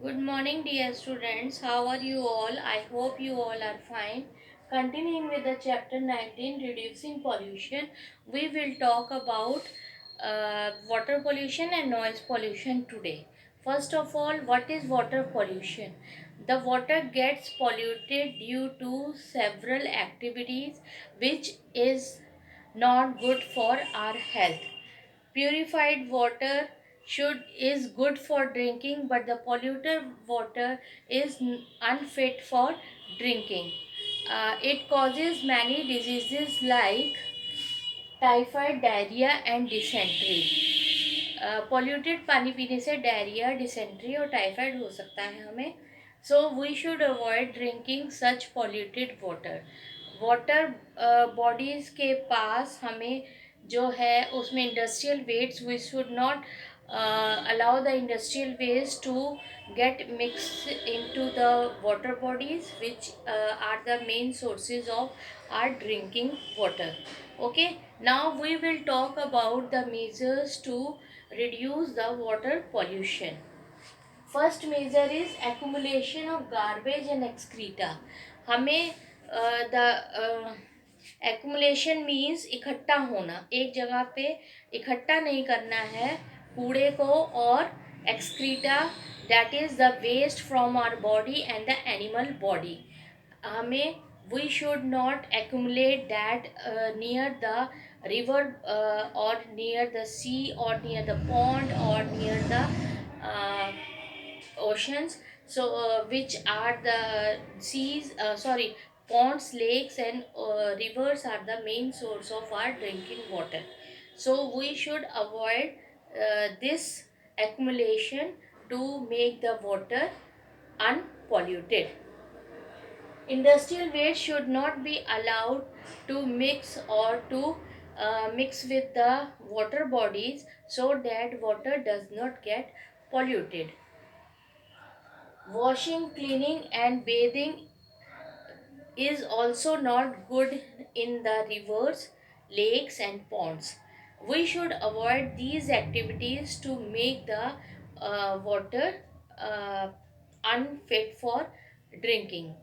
Good morning, dear students. How are you all? I hope you all are fine. Continuing with the chapter 19, reducing pollution, we will talk about water pollution and noise pollution today. First of all, what is water pollution? The water gets polluted due to several activities which is not good for our health. Purified water should is good for drinking, but the polluted water is unfit for drinking. It causes many diseases like typhoid diarrhoea and dysentery. Polluted पानी पीने से diarrhoea dysentery और typhoid हो सकता है हमें. So we should avoid drinking such polluted water. Water bodies के पास हमें जो है उसमें industrial waste, we should not allow the industrial waste to get mixed into the water bodies, which are the main sources of our drinking water. Okay, now we will talk about the measures to reduce the water pollution. First measure is accumulation of garbage and excreta. हमें the accumulation means इकट्ठा होना, एक जगह पे इकट्ठा नहीं करना है कूड़े को और excreta, that is the waste from our body and the animal body. हमें we should not accumulate that near the river or near the sea or near the pond or near the uh, oceans. So which are the seas, sorry, ponds, lakes and rivers are the main source of our drinking water. So we should avoid this accumulation to make the water unpolluted. Industrial waste should not be allowed to mix or to mix with the water bodies, so that water does not get polluted. Washing, cleaning and bathing is also not good in the rivers, lakes and ponds. We should avoid these activities to make the water uh, unfit for drinking.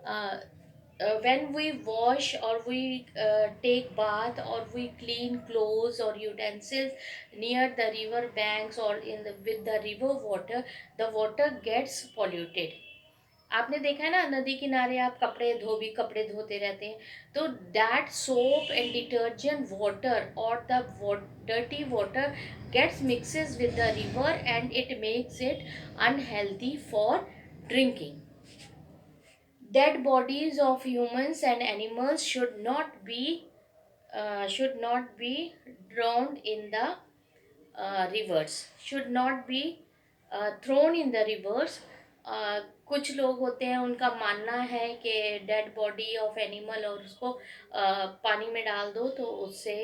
Uh, when we wash or we take bath or we clean clothes or utensils near the river banks or in the with the river water, the water gets polluted. आपने देखा है ना, नदी किनारे आप कपड़े धोते रहते हैं, तो that soap and detergent water और the dirty water gets mixes with the river and it makes it unhealthy for drinking. Dead bodies of humans and animals should not be drowned in the rivers, should not be thrown in the rivers. कुछ लोग होते हैं, उनका मानना है कि dead body of animal और उसको पानी में डाल दो तो उससे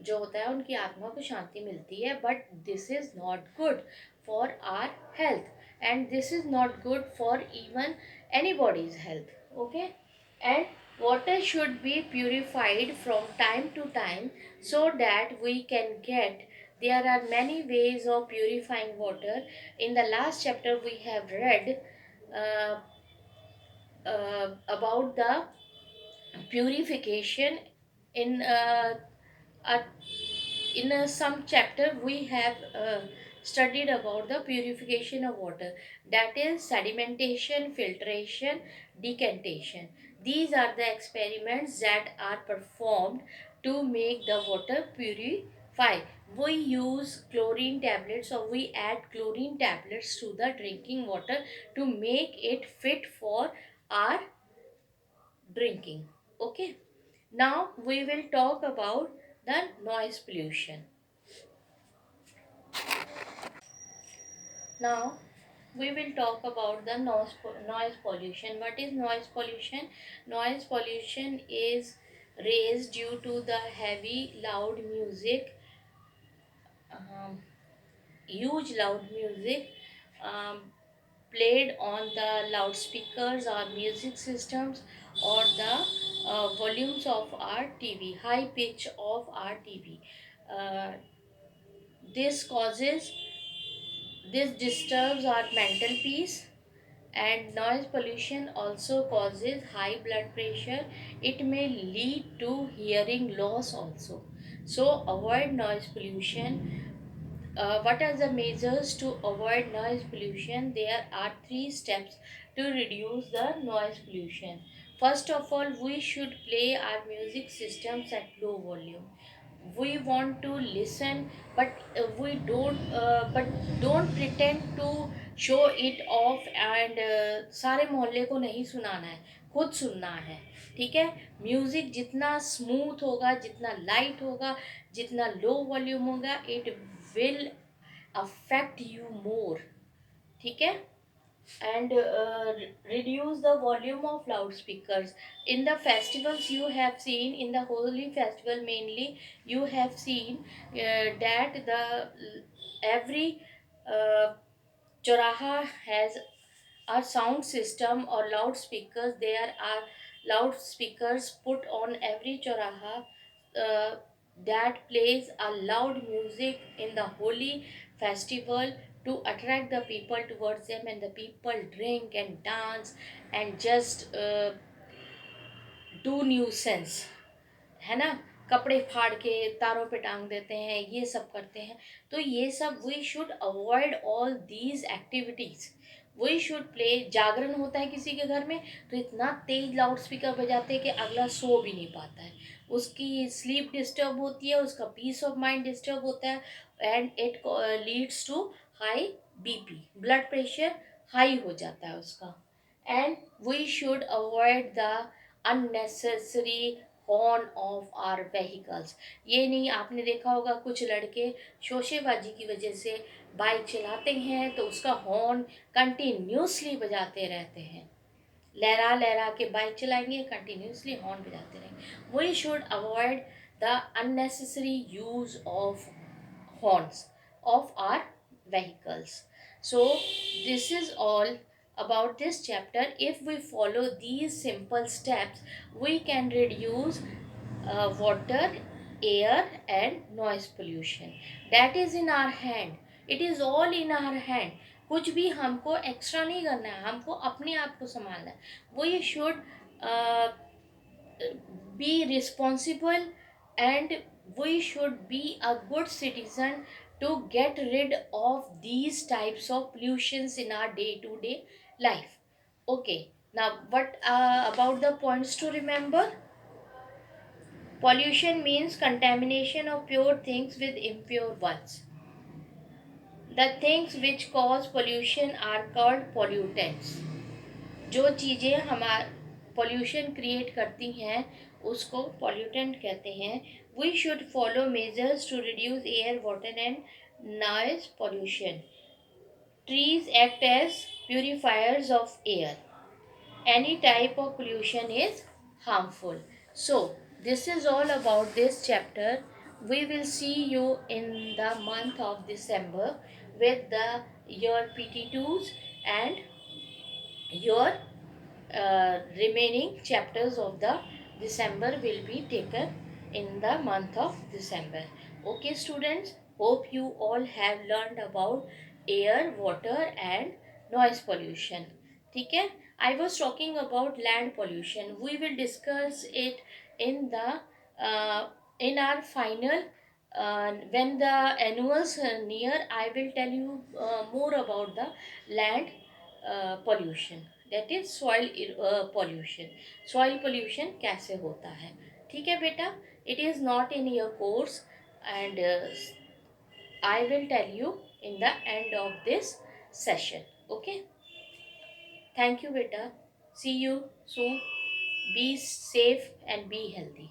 जो होता है उनकी आत्मा को शांति मिलती है, but this is not good for our health and this is not good for even anybody's health. Okay, and water should be purified from time to time so that we can get. There are many ways of purifying water. In the last chapter we have read uh, about the purification. In a some chapter we have studied about the purification of water, that is sedimentation, filtration, decantation. These are the experiments that are performed to make the water purify. We use chlorine tablets or we add chlorine tablets to the drinking water to make it fit for our drinking. Okay, now we will talk about the noise pollution. Now we will talk about the noise pollution. What is noise pollution? Noise pollution is raised due to the heavy loud music, um, huge loud music um, played on the loudspeakers or music systems or the volumes of our TV, high pitch of our TV. Uh, this causes, this disturbs our mental peace. And noise pollution also causes high blood pressure. It may lead to hearing loss also. So avoid noise pollution. What are the measures to avoid noise pollution? There are three steps to reduce the noise pollution. First of all, we should play our music systems at low volume. We want to listen, but but don't pretend to show it off, and सारे मोहल्ले को नहीं सुनाना है, खुद सुनना है। ठीक है। म्यूजिक जितना स्मूथ होगा, जितना लाइट होगा, जितना लो वॉल्यूम होगा, it will affect you more. ठीक है। And reduce the volume of loudspeakers. In the festivals you have seen, in the holy festival mainly, you have seen that the every uh, choraha has a sound system or loudspeakers. There are loudspeakers put on every choraha uh, that plays a loud music in the holy festival to attract the people towards them, and the people drink and dance and just do nuisance, है ना। कपड़े फाड़ के तारों पे टांग देते हैं, ये सब करते हैं। तो ये सब we should avoid all these activities. We should play. जागरण होता है किसी के घर में, तो इतना तेज लाउड स्पीकर बजाते हैं कि अगला सो भी नहीं पाता है, उसकी स्लीप डिस्टर्ब होती है, उसका पीस ऑफ माइंड डिस्टर्ब होता है, and it leads to high BP, blood pressure high हो जाता है उसका। And we should avoid the unnecessary horn of our vehicles. ये नहीं, आपने देखा होगा कुछ लड़के शोशेबाजी की वजह से बाइक चलाते हैं तो उसका हॉर्न कंटिन्यूसली बजाते रहते हैं, लहरा लहरा के बाइक चलाएंगे, कंटिन्यूसली हॉर्न बजाते रहेंगे। We should avoid the unnecessary use of horns of our vehicles. So this is all about this chapter. If we follow these simple steps, we can reduce water, air and noise pollution. That is in our hand. It is all in our hand. कुछ भी हमको extra नहीं करना है, हमको अपने आप को संभालना है। We should be responsible, and we should be a good citizen to get rid of these types of pollutions in our day to day life. Okay, now what about the points to remember? Pollution means contamination of pure things with impure ones. The things which cause pollution are called pollutants. जो चीज़ें हमार pollution create करती हैं उसको pollutant कहते हैं। We should follow measures to reduce air, water and noise pollution. Trees act as purifiers of air. any type of pollution is harmful. So this is all about this chapter. We will see you in the month of December with the your PT2s and your remaining chapters of the December will be taken in the month of December. Okay students, hope you all have learned about air, water and noise pollution. ठीक है। I was talking about land pollution. We will discuss it in the in our final when the annuals near. I will tell you more about the land pollution, that is soil pollution। soil pollution कैसे होता है। ठीक है बेटा, it is not in your course, and I will tell you in the end of this session. Okay, thank you beta, see you soon, be safe and be healthy.